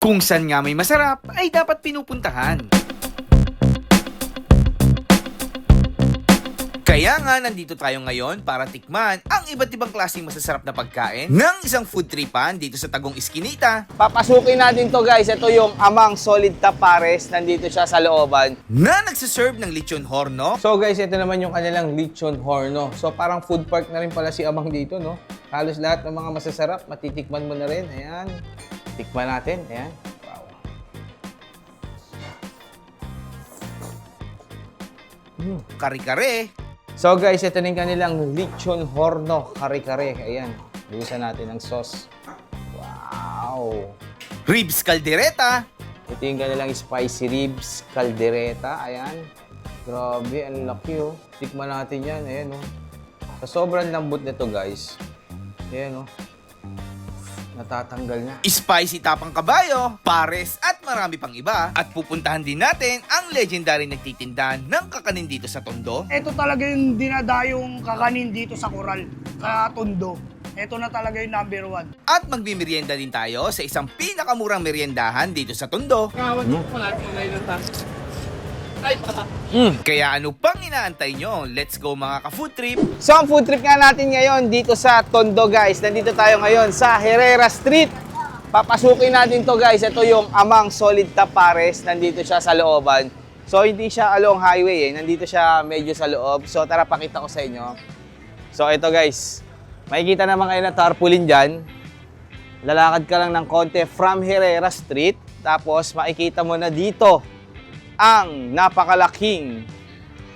Kung saan nga may masarap, ay dapat pinupuntahan. Kaya nga nandito tayo ngayon para tikman ang iba't ibang klaseng masasarap na pagkain ng isang food tripan dito sa Tagum Eskinita. Papasukin natin to guys. Ito yung Amang Solid Tapares. Nandito siya sa looban. Na nagsiserve ng lechon horno. So guys, ito naman yung kanilang lechon horno. So parang food park na rin pala si Amang dito, no? Halos lahat ng mga masasarap, matitikman mo na rin. Ayan. Tikman natin. Ayan. Wow. Kare-kare. So guys, ito na yung kanilang lechon horno. Kare-kare. Ayan. Lusan natin ng sauce. Wow. Ribs caldereta. Ito yung kanilang spicy ribs, caldereta. Ayan. Grabe, ang laki oh. Tikman natin yan. Ayan oh. Sa sobrang lambot nito guys. Ayan oh. Natatanggal na. Spicy tapang kabayo, pares at marami pang iba. At pupuntahan din natin ang legendary nagtitinda ng kakanin dito sa Tondo. Ito talaga yung dinadayong kakanin dito sa Coral, Tondo. Ito na talaga yung number one. At magmimerienda din tayo sa isang pinakamurang meriendahan dito sa Tondo. Kaya ano pang inaantay nyo? Let's go mga ka-food trip! So ang food trip nga natin ngayon dito sa Tondo guys. Nandito tayo ngayon sa Herrera Street. Papasukin natin to guys. Ito yung Amang Solid Tapares. Nandito siya sa looban. So hindi siya along highway eh. Nandito siya medyo sa loob. So tara pakita ko sa inyo. So ito guys. Makikita naman kayo na tarpaulin dyan. Lalakad ka lang ng konti from Herrera Street. Tapos makikita mo na dito ang napakalaking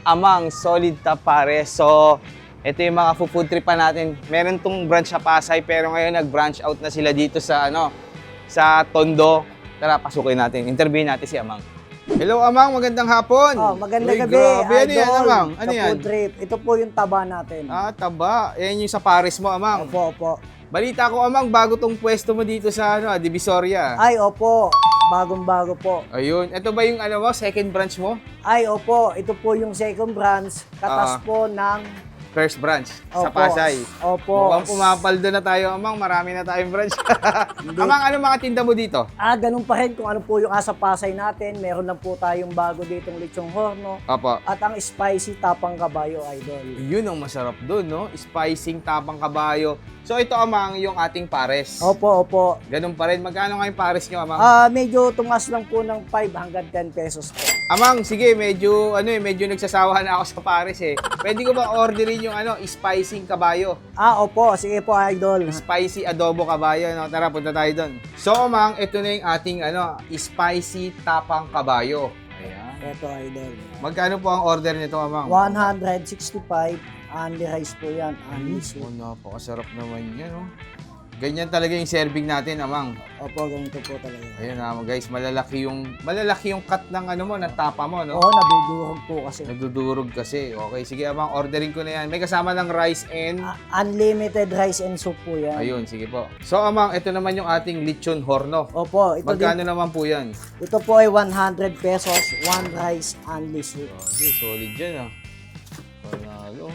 Amang Solid Tapares. So, ito yung mga food tripan natin. Meron tong branch sa Pasay, pero ngayon nag-branch out na sila dito sa sa Tondo. Tara, pasukin natin. Interviewin natin si Amang. Hello Amang, magandang hapon. Oh, magandang Uy, gabi. Grabe, ano yan Idol, Amang? Ano sa yan? food trip. Ito po yung taba natin. Ah, taba. Yan yung sa Pares mo, Amang. Opo, opo. Balita ko, Amang, bago tong pwesto mo dito sa Divisoria. Ay, opo. Bagong-bago po. Ayun. Ito ba yung second branch mo? Ay, opo. Ito po yung second branch. Katas po ng... First branch sa Opo. Pasay. Opo. Mukhang pumapaldo na tayo, Amang. Marami na tayong branch. Amang, ano mga tinda mo dito? Ganun pa rin kung ano po yung asa Pasay natin. Meron lang po tayong bago ditong lechong horno. Opo. At ang spicy tapang kabayo, idol. Yun ang masarap doon, no? Spicing tapang kabayo. So ito, Amang, yung ating pares. Opo, opo. Ganun pa rin. Magkano nga yung pares nyo, Amang? Medyo tumas lang po ng 5 hanggang 10 pesos po. Amang, sige, medyo nagsasawa na ako sa pares eh. Pwede ko ba orderin yung spicing kabayo? Opo. Sige po, idol. Spicy adobo kabayo, no? Tara, punta tayo doon. So, Amang, ito na yung ating spicy tapang kabayo. Ayan. Ito, idol. Magkano po ang order nito, Amang? 165. Only rice po yan. Only soup. Oh, napakasarap naman yan, no? Ganyan talaga yung serving natin, Amang. Opo, ganito po talaga. Ayun na, guys, malalaki yung cut ng ng tapa mo, no? Oo, nadudurog po kasi. Nagdudurog kasi. Okay, sige, Amang, ordering ko na yan. May kasama ng rice and... Unlimited rice and soup po yan. Ayun, sige po. So, Amang, ito naman yung ating lechon horno. Opo, ito Magkano din. naman po yan? Ito po ay 100 pesos, one rice, only soup. Okay, solid yan, ah. Panalo.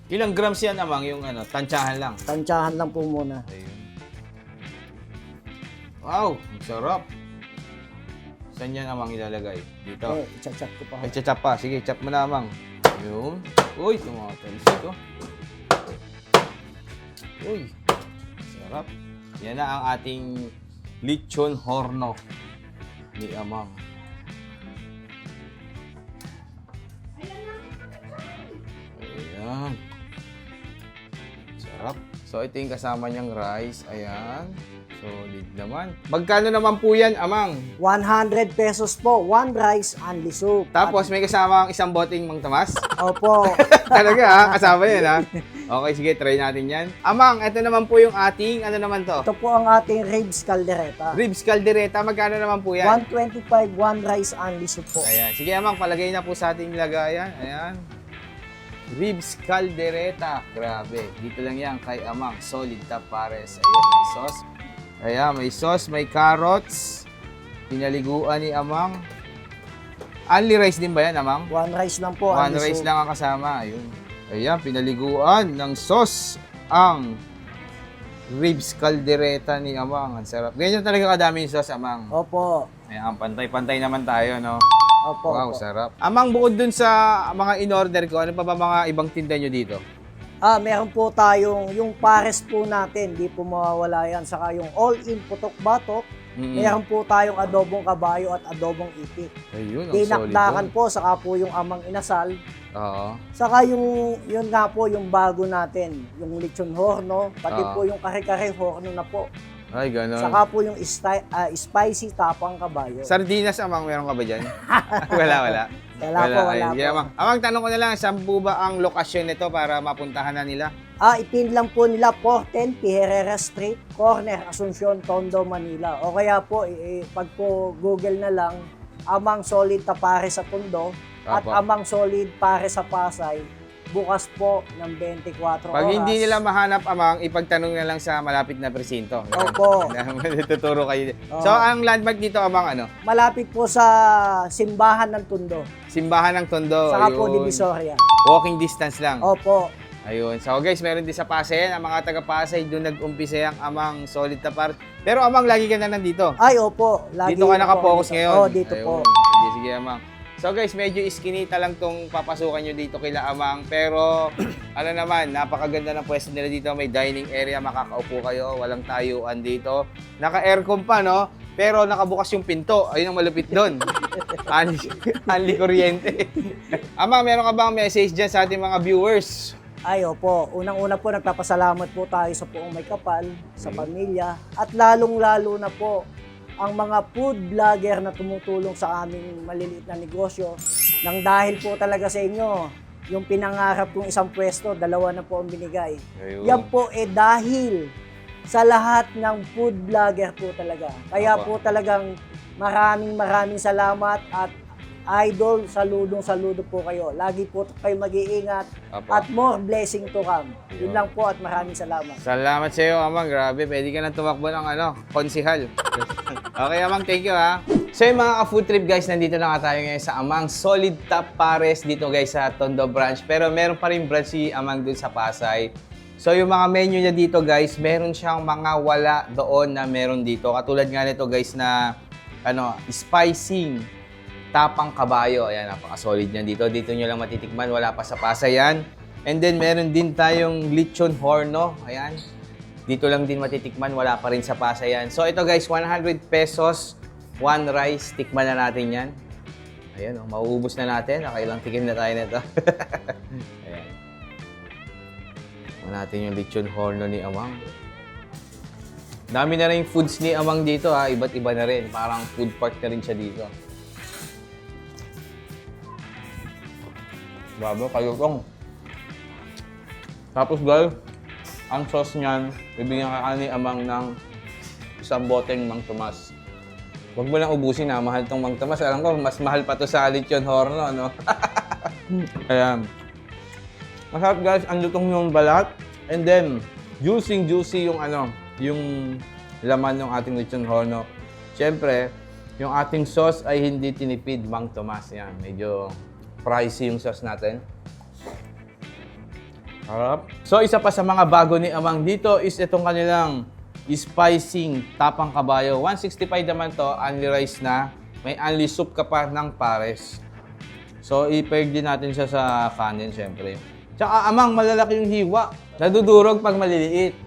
Ilang grams yan, Amang, yung tansyahan lang? Tansyahan lang po muna. Ayun. Wow, ang sarap. Saan yan, Amang, ilalagay? Dito. Chat ko pa. Ay, chap pa. Sige, chap mo na, Amang. Yun. Uy, tumatalsik, oh. Uy, sarap. Yan na ang ating lechon horno ni Amang. Ayan. Sarap. So, ito yung kasama niyang rice. Ayan. Solid naman. Magkano naman po yan, Amang? 100 pesos po, one rice, only soup. Tapos, may kasama ang isang boteng Mang Tomas? Opo. Talaga ha? Kasama yan ha? Okay, sige, try natin yan. Amang, ito naman po yung ating, ano naman to? Ito po ang ating ribs caldereta. Ribs caldereta, magkano naman po yan? 125, one rice, only soup po. Ayan, sige Amang, palagay na po sa ating lagayan. Ayan. Ribs caldereta. Grabe, dito lang yan kay Amang. Solid Tapares. Ayun, may sauce. Ayan, may sauce, may carrots. Pinaliguan ni Amang. Only rice din ba yan, Amang? One rice lang po, One only rice soup. lang ang kasama. Ayun. Ayan, pinaliguan ng sauce ang ribs caldereta ni Amang. Ang sarap. Ganyan talaga kadami yung sauce, Amang. Opo. Ayan, pantay-pantay naman tayo, no? Opo. Wow, Opo. sarap. Amang, bukod dun sa mga in-order ko, ano pa ba mga ibang tinda nyo dito? Meron po tayong, yung pares po natin, di po mawawala yan. Saka yung all-in putok batok, meron po tayong adobong kabayo at adobong itik. Ayun, ang solid Dinakdakan doon. po, saka po yung amang inasal. Oo. Saka yun nga po, yung bago natin, yung lechon horno, pati Ah. po yung kare-kare horno na po. Ay, gano'n. Saka po yung spicy tapang kabayo. Sardinas, Amang, meron ka ba dyan? wala. Wala po, wala Ay, po. Amang. Amang, tanong ko na lang, saan po ba ang lokasyon nito para mapuntahan na nila? Ipin lang po nila 410 Herrera Street, corner, Asuncion, Tondo, Manila. O kaya po, pag po Google na lang, Amang Solid Tapare sa Tondo at Apo. Amang Solid Pare sa Pasay, bukas po ng 24 Pag oras. hindi nila mahanap, Amang, ipagtanong na lang sa malapit na presinto. Opo. Tuturo kayo. Oo. So, ang landmark dito, Amang, ano? Malapit po sa simbahan ng Tondo. Simbahan ng Tondo. Saka po Ayun. Divisoria. Walking distance lang. Opo. Ayun. So guys, meron din sa Pasay yan. Ang mga taga Pasay, doon nag-umpisa yung Amang Solid Tapar. Pero Amang, lagi ka na nandito. Ay, opo. Lagi Dito ka po nakapokus dito. ngayon. Oo, dito Ayun. po. Sige, Amang. So guys, medyo iskinita lang tong papasukan nyo dito kila Amang. Pero ano naman, napakaganda ng pwesto nila dito. May dining area, makakaupo kayo. Walang tayuan dito. Naka-aircon pa, no? Pero nakabukas yung pinto. Ayun ang malupit doon. Anli kuryente. Amang, meron ka bang message dyan sa ating mga viewers? Ay, opo. Unang-una po, nagpapasalamat po tayo sa Puong May Kapal, sa pamilya, at lalong-lalo na po ang mga food vlogger na tumutulong sa aming maliliit na negosyo. Nang dahil po talaga sa inyo, yung pinangarap kong isang pwesto, 2 na po ang binigay. Ayun. Yan po dahil sa lahat ng food vlogger po talaga. Kaya Opo. po talagang maraming salamat at idol, saludo po kayo. Lagi po kayo mag-iingat Opo. at more blessing to come. Yun lang po at maraming salamat. Salamat sa iyo, Amang. Grabe, pwede ka na tumakbo ng konsihal. Okay, Amang, thank you, ha. So, yung mga ka-food trip, guys, nandito na nga tayo ngayon sa Amang Solid Tapares dito, guys, sa Tondo branch. Pero meron pa rin branch si Amang dun sa Pasay. So, yung mga menu niya dito, guys, meron siyang mga wala doon na meron dito. Katulad nga nito, guys, na spicy tapang kabayo. Ayan, napaka-solid niyan dito. Dito nyo lang matitikman. Wala pa sa Pasay yan. And then, meron din tayong lechon horno. Ayan. Dito lang din matitikman. Wala pa rin sa Pasay yan. So, ito guys, 100 pesos. 1 rice. Tikman na natin yan. Ayan, mauubos na natin. Nakailang tikim na tayo nito. Ayan. Tikman natin yung lechon horno ni Amang. Dami na rin foods ni Amang dito, ha. Iba't iba na rin. Parang food park na rin siya dito. Baba, kalutong. Tapos guys, ang sauce niyan, bibigyan ka ni Amang ng isang boteng Mang Tomas. Huwag mo lang ubusin, ha. Mahal tong Mang Tomas. Alam ko, mas mahal pa to sa lechon horno, no? Ayan. Masarap guys, ang lutong yung balat. And then, juicy yung yung laman ng ating lechon horno. Siyempre, yung ating sauce ay hindi tinipid, Mang Tomas. Yan, medyo pricey yung sauce natin. Harap. So, isa pa sa mga bago ni Amang dito is itong kanilang spicy tapang kabayo. 165 naman to, only rice na. May only soup ka pa ng pares. So, i-pair din natin siya sa kanin, syempre. Tsaka, Amang, malalaki yung hiwa. Nadudurog pag maliliit.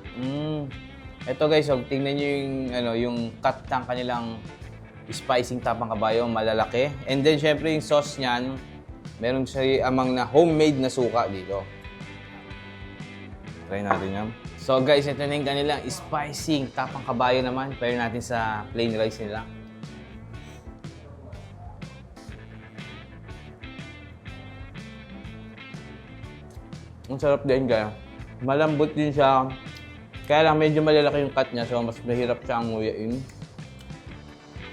Ito guys, tingnan nyo yung cut ng kanilang spicy tapang kabayo, malalaki. And then, syempre, yung sauce niyan, meron siya Amang na homemade na suka dito. Try natin yan. So guys, ito na yung kanilang spicy tapang kabayo naman. Pair natin sa plain rice nila. Ang sarap din kaya. Malambot din siya. Kaya lang medyo malalaki yung cut niya, so mas mahirap siyang nguyain.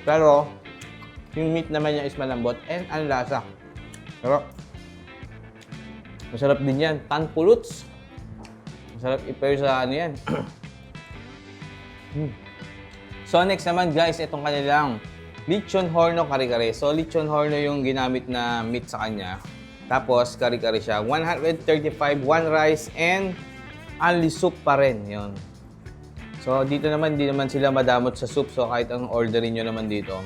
Pero, yung meat naman niya is malambot and ang lasa. Pero, masarap din yan. Tanpuluts. Masarap i-pair sa yan. So next naman guys, itong kanilang lechon horno kare-kare. So lechon horno yung ginamit na meat sa kanya. Tapos kare-kare siya. 135, 1 rice and only soup pa rin. Yun. So, dito naman, di naman sila madamot sa soup. So, kahit ang orderin nyo naman dito,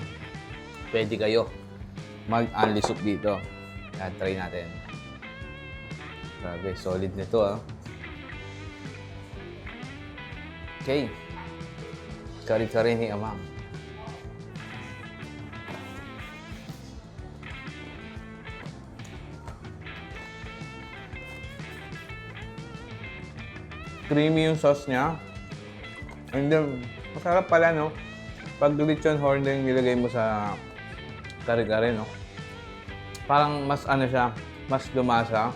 pwede kayo mag-unli soup dito. Yan, try natin. Grabe, solid nito ah. Okay. Kari-kari ni Amang. Creamy yung sauce niya. And then, masarap pala, no? Pag lechon horn yung nilagay mo sa kare-kare, no? Parang mas ano siya, mas lumasa.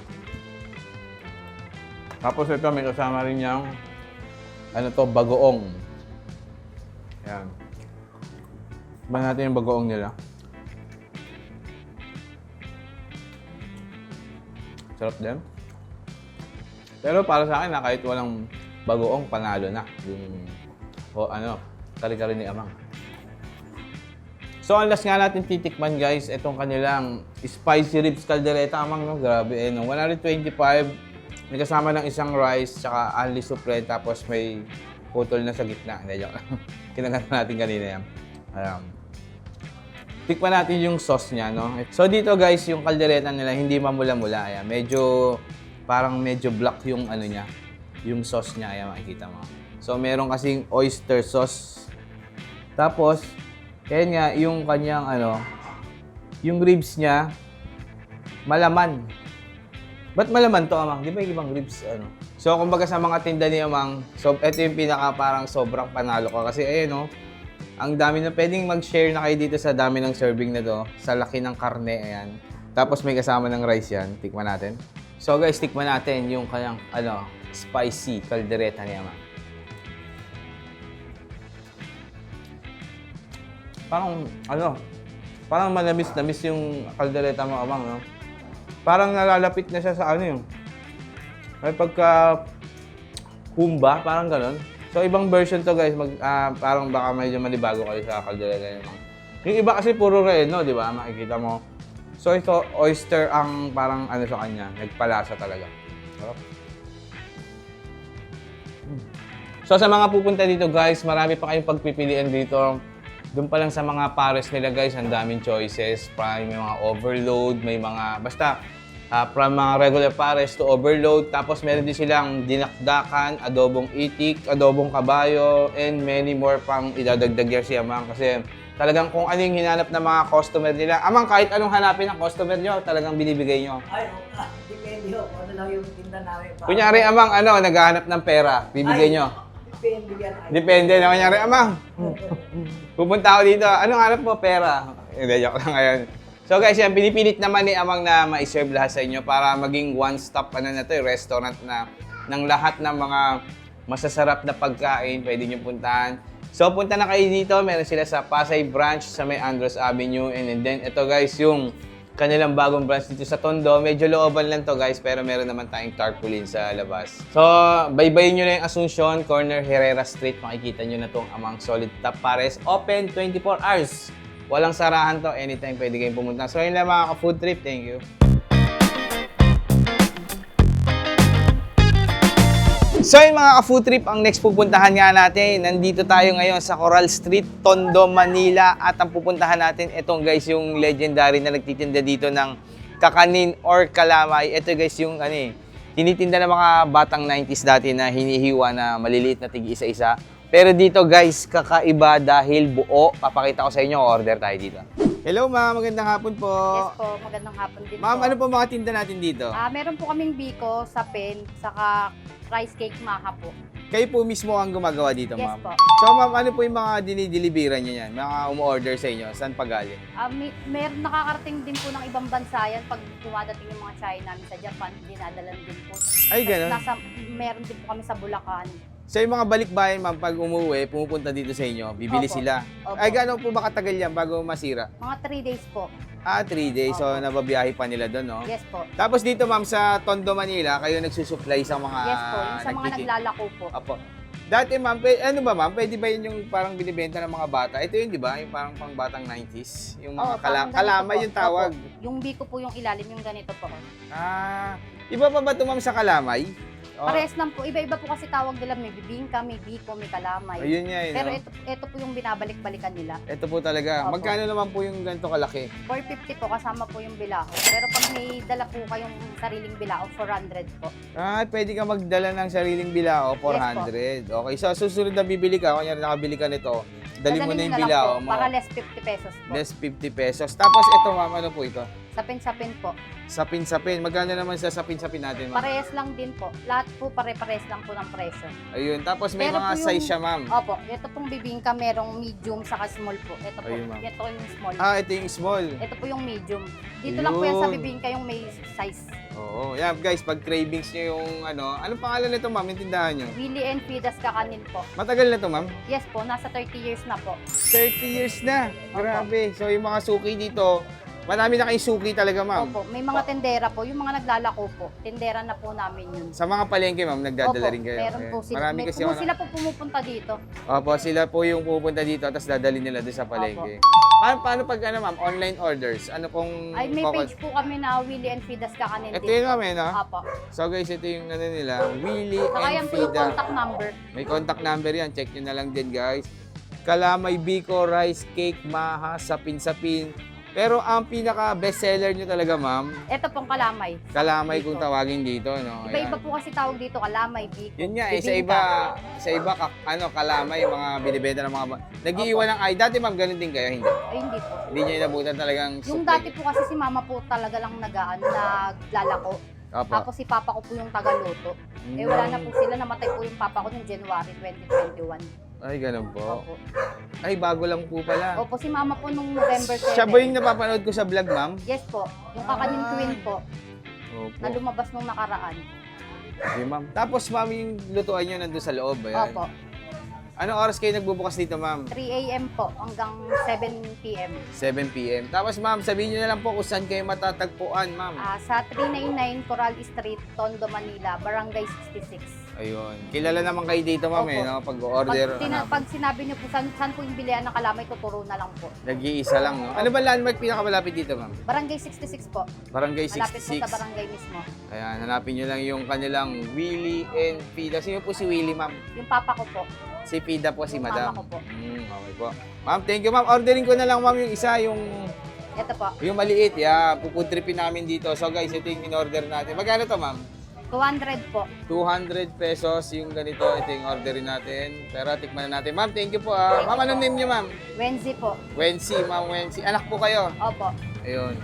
Tapos ito, may kasama rin niyang ano to, bagoong. Yan. Ba natin yung bagoong nila. Sarap din. Pero para sa akin, kahit walang bagoong, panalo na. Yung, kari-kari ni Amang. So, ang last nga natin titikman, guys, itong kanilang spicy ribs caldereta. Amang, no? Grabe, no? 125, may kasama ng isang rice, tsaka only soup red, tapos may putol na sa gitna. Hindi, joke. Kinaganda natin kanina yan. Tikman natin yung sauce niya, no? So, dito, guys, yung caldereta nila, hindi mamula-mula. Ayan. Parang medyo black yung ano niya, yung sauce niya, ayan, makikita mo. So, meron kasing oyster sauce. Tapos, ayan nga, yung kanyang yung ribs niya, malaman. Ba't malaman to, Amang? Di ba yung ibang ribs, So, kumbaga sa mga tinda ni Amang, so, ito yung pinaka parang sobrang panalo ko. Kasi, ayun, ang dami na, pwedeng mag-share na kayo dito sa dami ng serving na to, sa laki ng karne, ayan. Tapos, may kasama ng rice yan. Tikman natin. So guys, tikman natin yung kanyang spicy caldereta ni Amang. Parang manamis-namis yung caldereta mo, Amang, no? Parang nalalapit na siya sa yung may pagka humba, parang gano'n. So ibang version to, guys, parang baka medyo malibago kayo sa caldereta ni Amang. Yung iba kasi puro reno, di ba? Makikita mo. So ito, oyster ang parang sa kanya, nagpalasa talaga. So sa mga pupunta dito, guys, marami pa kayong pagpipilian dito. Doon pa lang sa mga pares nila, guys, ang daming choices. May mga overload, may mga, basta, from mga regular pares to overload. Tapos meron din silang dinakdakan, adobong itik, adobong kabayo, and many more pang idadagdag yan si Amang. Kasi talagang kung ano yung hinanap ng mga customer nila. Amang, kahit anong hanapin ng customer nyo, talagang binibigay nyo. Ay, depende ho. Ano lang yung tinda namin. Kunyari, Amang, naghahanap ng pera, bibigay nyo. Depende yan. Depende na. Kunyari, Amang, pupunta ako dito, anong hanap mo? Pera. Hindi, joke lang ngayon. So guys, yan, pinipilit naman ni Amang na ma-serve lahat sa inyo para maging one-stop restaurant na ng lahat ng mga masasarap na pagkain, pwede nyo puntahan. So, punta na kayo dito. Meron sila sa Pasay Branch sa may Andros Avenue. And then, ito guys, yung kanilang bagong branch dito sa Tondo. Medyo looban lang to, guys, pero meron naman tayong tarpaulin sa labas. So, baybayin nyo na yung Asuncion, corner Herrera Street. Makikita nyo na tong Amang Solid Top Pares. Open 24 hours. Walang sarahan to. Anytime pwede kayong pumunta. So, yun lang mga ka-food trip. Thank you. So yun mga ka-food trip, ang next pupuntahan nga natin, nandito tayo ngayon sa Coral Street, Tondo, Manila. At ang pupuntahan natin, itong guys yung legendary na nagtitinda dito ng kakanin or kalamay. Ito guys yung tinitinda ng mga batang 90s dati na hinihiwa na maliliit na tigi isa-isa. Pero dito guys, kakaiba dahil buo. Papakita ko sa inyo, order tayo dito. Hello ma'am, magandang hapon po. Yes po, magandang hapon din Ma'am, po. ano po mga tinda natin dito? Meron po kaming biko, sapin, saka rice cake maha po. Kayo po mismo ang gumagawa dito, Yes ma'am? po. So, ma'am, ano po yung mga dinideliveran nyo yan? Mga umu-order sa inyo? Saan pa galing? Meron nakakarating din po ng ibang bansa yan. Pag dumadating yung mga China namin sa Japan, dinadalan din po. Ay, ganun? Meron din po kami sa Bulacan. So, yung mga balikbayan, ma'am, pag umuwi, pumupunta dito sa inyo, bibili Opo. sila. Opo. Ay, gano'n po ba katagal yan bago masira? Mga 3 days po. 3 days. So, Opo. nababiyahe pa nila doon, no? Yes po. Tapos dito, ma'am, sa Tondo, Manila, kayo nagsusupply sa mga Yes po, yung sa mga naglalako po. Opo. Dati, ma'am, ano ba, ma'am? Pwede ba yun yung parang binibenta ng mga bata? Ito yun, di ba? Yung parang pang batang 90s. Yung mga parang ganito kalamay po. yung tawag. Opo. Yung biko po yung ilalim, yung ganito po. Iba pa ba ito, ma'am, sa kalamay? Parehas lang po. Iba-iba po kasi tawag nila. May bibingka, may biko, may kalamay. Ayun nga, Pero no? ito po yung binabalik-balikan nila. Ito po talaga. Opo. Magkano naman po yung ganito kalaki? 450 po kasama po yung bilao. Pero pag may dala po kayong sariling bilao, 400 po. Ah, pwede ka magdala ng sariling bilao, 400. Okay, so susunod na bibili ka, kunyari nakabili ka nito, dali mo na Dadalhin yung nyo lang bilao po, mo. para less 50 pesos po. Less 50 pesos. Tapos ito, ma'am, ano po ito? Sapin-sapin po. Sapin-sapin. Magkano naman sa sapin-sapin natin, ma'am? Parehas lang din po. Lahat po pare-pares lang po ng presyo. Ayun. Tapos may Pero mga po yung- size siya, ma'am. Opo, ito pong bibingka merong medium saka small po. Ito po, Ayun, ma'am. ito yung small. Ah, ito yung small. Ito po yung medium. Dito lang po yan sa Ayun. bibingka yung may size. Oo. Yeah, guys, pag cravings nyo yung anong pangalan nito, ma'am? Yung tindahan nyo? Willy and Fidas Kakanin po. Matagal na to, ma'am? Yes po, nasa 30 years na po. 30 years na. Grabe. So, yung mga suki dito, marami na kayong suki talaga, ma'am. Opo, may mga tendera po. Yung mga naglalako po, tendera na po namin yun. Sa mga palengke, ma'am, nagdadala Opo, rin kayo. meron po Ayan. sila. Marami kasi ako sila po pumupunta dito. Opo, sila po yung pupunta dito tapos dadalhin nila doon sa palengke. Paano pag ma'am, online orders? Ano kung Ay, may page po kami na Willy and Fidas Kakanin Ito din. yung kami, no? Opo. So guys, ito yung nila, Willy Saka and yan po yung Fida. contact number. May contact number yan, check nyo na lang din guys. Kalamay Biko, rice cake, maha, sapin-sapin. Pero ang pinaka bestseller nyo talaga, ma'am, Ito pong kalamay. kalamay Dito. kung tawagin dito, no? Iba-iba Ayan. po kasi tawag dito, kalamay, biko. Yun nga, bibingka. sa iba kalamay, yung mga binibenta ng mga nag-iiwan ng ay. Dati ma'am, ganun din kayo, hindi? Ay, hindi po. Hindi nyo inabutan talagang Yung supply. dati po kasi si mama po talaga lang naglalako. Opo. Tapos si papa ko po yung tagaluto. Eh wala na po sila, namatay po yung papa ko noong January 2021. Ay, ganun po. Opo. Ay, bago lang po pala. Opo, si mama po nung November 7. Siya ba yung napapanood ko sa vlog, ma'am? Yes po. Yung kakanin queen po, Opo. na lumabas nung nakaraan. Okay, ma'am. Tapos, ma'am, yung lutuan nyo nandun sa loob, ayan. Opo. Anong oras kayo nagbubukas dito, ma'am? 3 a.m. po hanggang 7 p.m. 7 p.m. Tapos, ma'am, sabihin nyo na lang po kung saan kayo matatagpuan, ma'am. Sa 399 Coral Street, Tondo, Manila, Barangay 66. Ayun. Kilala naman kayo dito, ma'am, Opo. no? Pag-order, Pag sinabi niyo po saan po yung bilihan ng kalamay, tuturo na lang po. nag-iisa lang, no? Ano ba landmark pinakamalapit dito, ma'am? Barangay 66 po. Barangay Malapit po 66. sa barangay mismo. Ayan, hanapin nyo lang yung kanilang Willy and Fida. Sino po si Willy, ma'am? Yung papa ko po. Si Fida po, si Yung madam. mama ko po. Okay po. Ma'am, thank you, ma'am. Ordering ko na lang, ma'am, yung isa, yung Ito po. maliit. Yeah, pupuntripin namin dito. So, guys, ito yung in-order natin. Magkano to, ma'am? 200 po. 200 pesos yung ganito. Ito yung orderin natin. Pero tikman na natin. Ma'am, thank you po. Ma'am, anong name niyo, ma'am? Wednesday po. Wency, ma'am Wency. Anak po kayo. Opo. Ayun.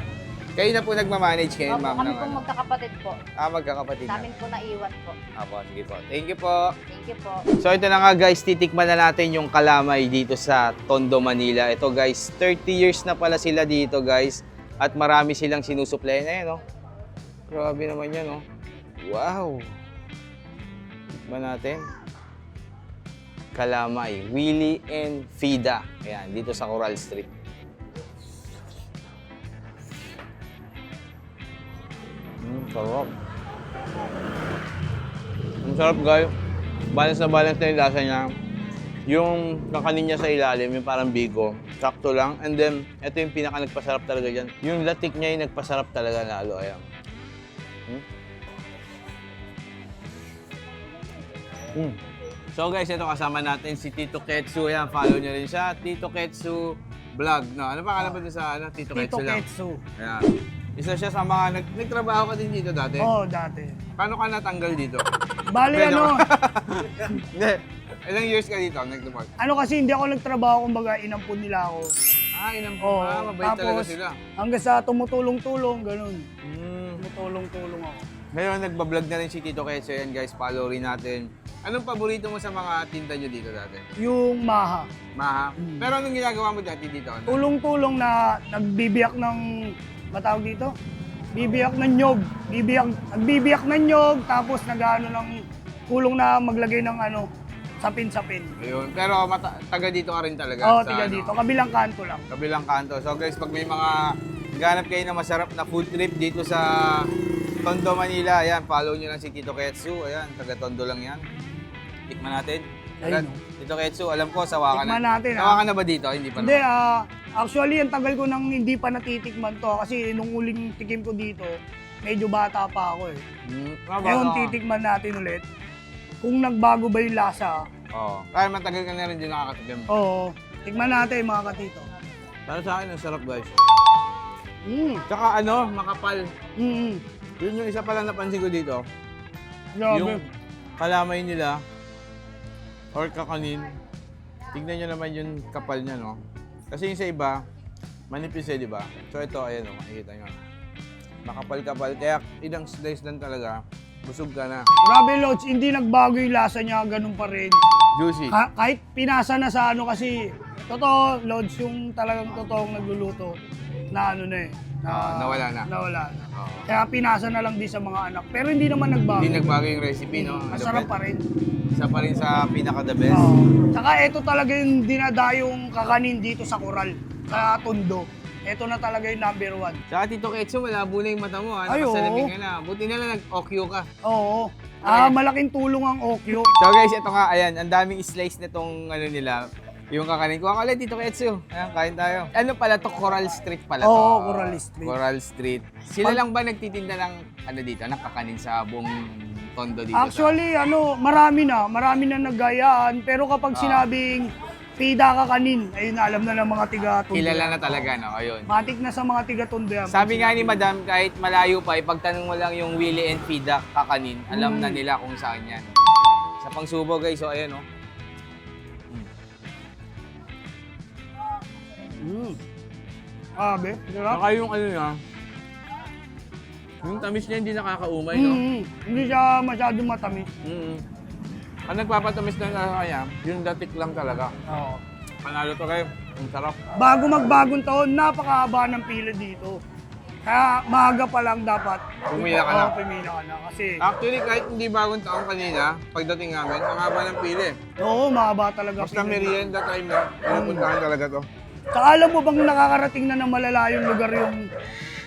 Kayo na po nagmamanage kayo, Opo, ma'am. kami ng pong ano? magkakapatid po. Magkakapatid Sa na. amin po naiwan po. Apo, sige po. Thank you po. Thank you po. So ito na nga guys, titikman na natin yung kalamay dito sa Tondo, Manila. Ito guys, 30 years na pala sila dito guys. At marami silang sinusupply na yan, no? Grabe naman yan, no? Wow! Tikman natin. Kalamay, Willy and Fida. Ayan, dito sa Coral Street. Sarap. Ang sarap guys. Balance na yung lasa niya. Yung kakanin niya sa ilalim, yung parang biko, sakto lang. And then, ito yung pinaka nagpasarap talaga dyan. Yung latik niya yung nagpasarap talaga lalo. Ayan. So guys, ito kasama natin si Tito Ketsu. Ayan, follow niyo rin siya. Tito Ketsu Vlog. No, ano pa ba doon sa Tito Tito Ketsu lang? Ketsu. Ayan. Isa siya sa mga nagtrabaho ka din dito dati. Oo, dati. Paano ka natanggal dito? Bali ano, Hindi. Ilang years ka dito nag-report? ano kasi hindi ako nagtrabaho, kumbaga inampun nila ako. Inampun. Oo, Mabait talaga tapos, sila. Hanggang sa tumutulong-tulong, ganun. Mm. Tumutulong-tulong ako. Ngayon, nagbablog na rin si Tito Ketsu. Yan guys, follow rin natin. Anong paborito mo sa mga tinda nyo dito dati? Yung maha. Maha. Pero anong ginagawa mo dati dito? Ano? Tulong-tulong na nagbibiyak ng, matawag dito? Bibiyak ng nyog. Nagbibiyak ng nyog, tapos nag-ano ng kulong na maglagay ng ano, sapin-sapin. Ayun. Pero taga dito ka rin talaga. Oo, sa tiga ano, dito. Kabilang kanto lang. Kabilang kanto. So guys, pag may mga ganap kayo na masarap na food trip dito sa Tondo, Manila, ayan, follow nyo lang si Tito Ketsu. Ayan, taga Tondo lang yan. Tikman natin. Ayun, Tito Ketsu, alam ko, sawa ka na. Tikman natin, Sawa ka na ba dito? Hindi pa Hindi, naman. actually, ang tagal ko nang hindi pa natitikman to. Kasi nung uling tikim ko dito, medyo bata pa ako eh. Tama, Ngayon, tama. titikman natin ulit kung nagbago ba yung lasa. Oo. Kaya matagal ka na rin din nakakatikim. Oo, tikman natin mga katito. Para sa akin, ang sarap guys. Tsaka, Makapal. mm, Yun yung isa pala napansin ko dito. grabe. Yung kalamay nila or kakanin. Tignan nyo naman yung kapal niya, no? Kasi yung sa iba, manipis eh, di ba? So ito, ayan o, makikita nyo. Makapal-kapal. Kaya ilang slice lang talaga, busog ka na. Grabe, Lods, hindi nagbago yung lasa niya, ganun pa rin. Juicy. Kahit pinasa na sa ano kasi, totoo, Lods, yung talagang totoong nagluluto, na ano na eh. Nawala na. Nawala na. Oo. Kaya pinasa na lang din sa mga anak. Pero hindi naman nagbago. Hindi nagbago yung recipe, no? Masarap pa rin. Isa pa rin sa pinaka-the best. Oo. Tsaka ito talaga yung dinadayong kakanin dito sa Coral, sa Tondo. Ito na talaga yung number 1. Tsaka Tito Ketso, malabo na yung mata mo, ha? Ay, oo. Nakasalamin ka na. Buti na lang nag-okyo ka. Oo. Malaking tulong ang okyo. So guys, ito nga, ayan, ang daming slice nitong ano nila, yung kakanin. Kuha ka ulit, Tito Ketsu. Ayan, kain tayo. Ano pala to? Coral Street pala to. Oo, Coral Street. Coral Street. Sila lang ba nagtitinda ng, ano dito, ng kakanin sa buong Tondo dito? Actually, marami na naggayaan. Pero kapag sinabing pida kakanin, ayun, alam na ng mga tiga Tondo. Kilala na talaga, no? Ayun. Matik na sa mga tiga Tondo yan. Sabi nga ni Madam, kahit malayo pa, ipagtanong mo lang yung Willie and Fida kakanin, alam na nila kung saan yan. Sa pangsubo guys, so ayan, oh. Grabe, sarap. Saka yung ano niya, yung tamis niya hindi nakakaumay, no? Hindi siya masyadong matamis. Ang nagpapatamis na kaya, yung datik lang talaga. Oo. Panalo to kayo, ang sarap. Bago magbagong taon, napakahaba ng pila dito. Kaya maaga pa lang dapat Pumila ka na. Pumila ka na. Kasi, Actually, kahit hindi bagong taon kanina, pagdating namin, ang haba ng pili. oo, mahaba talaga. Basta pila. merienda time na, pinupuntahan talaga to. Saka alam mo bang nakakarating na ng malalayong lugar yung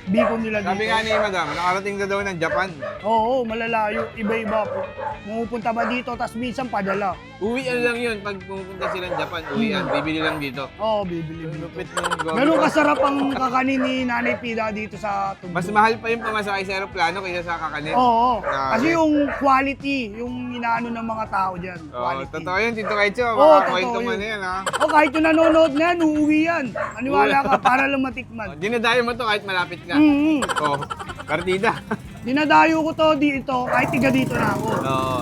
biko nila dito? Sabi nga ni Madam, nakarating na daw ng Japan. Oo, malalayo. Iba-iba po. Pumupunta ba dito, tapos minsan padala. Uwian lang yun, pag pumunta sila ng Japan, uwian, bibili lang dito. Oo, bibili dito. Lupit ng gawin. Ganun kasarap ang kakanin ni Nanay Pida dito sa Tondo. Mas mahal pa yung pamasahe sa aeroplano kaysa sa kakanin. Oo. Grabe. Kasi yung quality, yung inaano ng mga tao dyan. Oo, Quality. totoo yun, Tito Kaicho. Oo, Mga totoo kwento man yun. yan, ha? O kahit yung nanonood na yan, uuwi yan. Maniwala ka, para lang matikman. Dinadayo mo to kahit malapit ka. Mm-hmm. Oo, partida. Dinadayo ko to dito, kahit tiga dito na ako. Oo.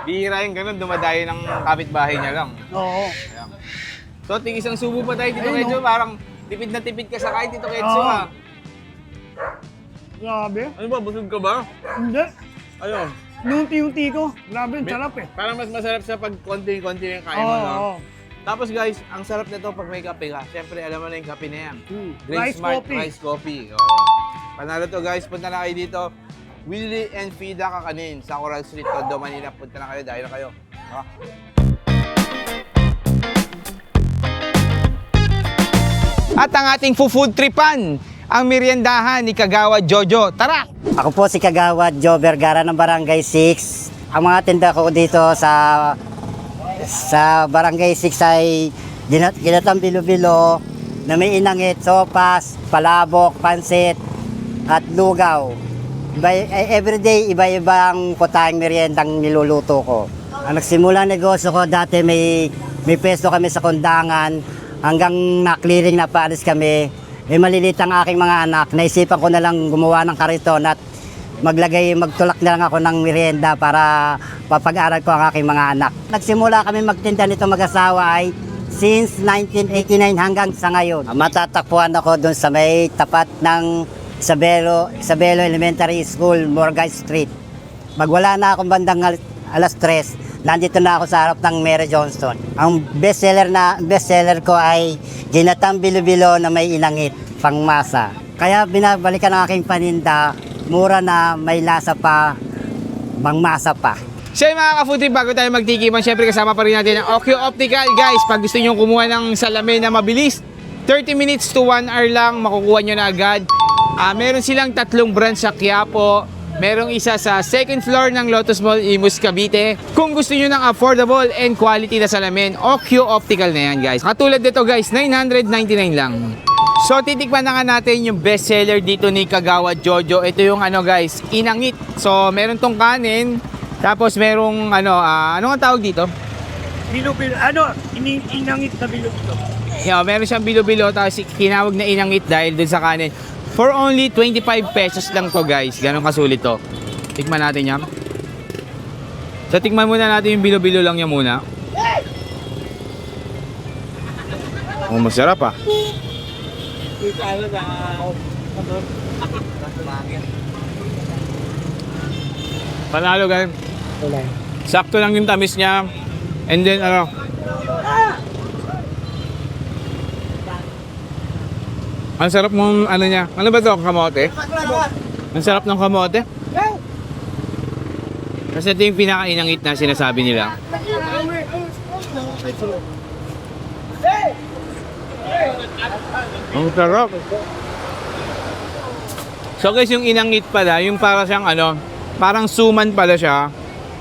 Bihira yung ganun, dumadayo ng kapitbahay niya lang. Oo. Ayan. So, tigis ang subo pa tayo, Tito Ayun, Kaicho. no? Parang tipid na tipid ka sa kain, Tito Kaicho, Oo. ha? Grabe. Ano ba, busog ka ba? Hindi. Ano? Nunti-unti ko. Grabe, ang sarap eh. Parang mas masarap sa pag konti-konti yung kain mo, Oo. no? oo. Tapos guys, ang sarap nito pag may kape ka. Siyempre, alam mo na yung kape na yan. Drink Rice Smart coffee. Rice Coffee. Oo. Panalo to guys, punta na kayo dito. Willie and Fida Kakanin sa Coral Street, Tondo, Manila. Punta na kayo, dahil na kayo. Ha? At ang ating food tripan, ang meriendahan ni Kagawa Jojo. Tara! Ako po si Kagawad Joe Vergara ng Barangay 6. Ang mga tinda ko dito sa Barangay 6 ay ginatang bilo-bilo na may inangit, sopas, palabok, pansit, at lugaw. Everyday, iba-ibang putahing meriendang niluluto ko. Ang nagsimulang negosyo ko, dati may pesto kami sa Kondangan, hanggang na-clearing na paalis kami. May malilit ang aking mga anak, naisipan ko na lang gumawa ng kariton at magtulak na lang ako ng merienda para papag-aral ko ang aking mga anak. Nagsimula kami magtinda nito mag-asawa ay since 1989 hanggang sa ngayon. Matatakpuan ako dun sa may tapat ng Isabelo Elementary School, Morgan Street. Magwala na akong bandang alas 3, nandito na ako sa harap ng Mary Johnston. Ang bestseller ko ay ginatang bilo-bilo na may inangit, pangmasa. Kaya binabalikan ang aking paninda, mura na, may lasa pa, pangmasa pa. So yung mga ka-food trip, bago tayo magtikipan, syempre kasama pa rin natin ang Okyo Optical. Guys, pag gusto nyo kumuha ng salamin na mabilis, 30 minutes to 1 hour lang, makukuha nyo na agad. Meron silang 3 branch sa Quiapo. Merong isa sa second floor ng Lotus Mall, Imus, Cavite. Kung gusto nyo ng affordable and quality na salamin, Okyo Optical na yan, guys. Katulad nito, guys, 999 lang. So titikman na nga natin yung best seller dito ni Kagawa Jojo. Ito yung ano guys, inangit. So meron tong kanin, tapos merong ano, ano nga tawag dito? Bilo-bilo, inangit na bilo-bilo. Yeah, meron siyang bilo-bilo, tapos kinawag na inangit dahil dun sa kanin. For only 25 pesos lang to guys. Ganun kasulit to. Tikman natin yan. So tikman muna natin yung bilo-bilo lang niya muna. Oh, masarap ah. Panalo guys. Sakto lang yung tamis niya. And then ano, ang sarap mong ano niya. Ano ba to? Kamote? Ang sarap ng kamote. Kasi ito yung pinakainangit na sinasabi nila. Ang sarap. So guys, yung inangit pala, yung para siyang ano, parang suman pala siya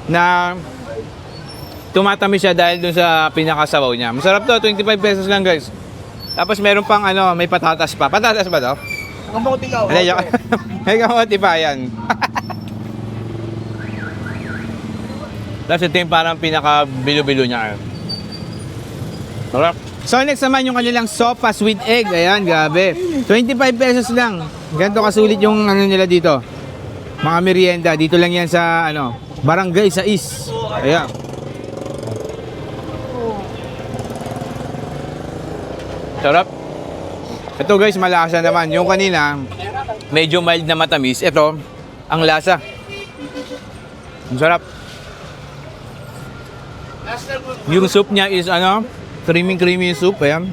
na tumatamis siya dahil dun sa pinakasabaw niya. Masarap to, 25 pesos lang guys. Tapos meron pang ano, may patatas pa. Patatas ba to? Kamote ka. Hindi, may kamote pa yan. Tapos ito yung parang pinaka-bilo-bilo niya. Sarap. So next naman yung kanilang sopas with egg. Ayan, grabe. 25 pesos lang. Ganito kasulit yung ano nila dito. Mga merienda. Dito lang yan sa ano, Barangay 6. Ayan. Sarap. Ito guys, malasa naman. Yung kanina, medyo mild na matamis. Ito, ang lasa. Ang sarap. Yung soup niya is ano, creamy yung soup. Ayan.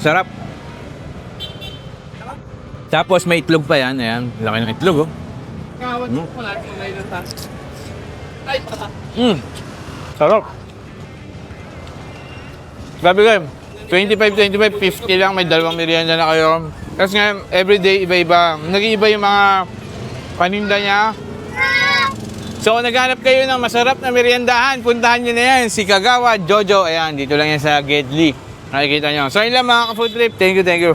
Sarap. Tapos may itlog pa yan. Ayan, laki ng itlog oh. Sarap. Grabe kayo. 25, 50 lang. May dalawang merienda na kayo. Kasi nga, everyday, iba-iba. Nag-iiba yung mga paninda niya. So, kung naghanap kayo ng masarap na meriendahan, puntahan nyo na yan. Si Kagawa Jojo. Ayan, dito lang yan sa Gedli. Nakikita nyo. So, yun lang mga ka-food trip. Thank you.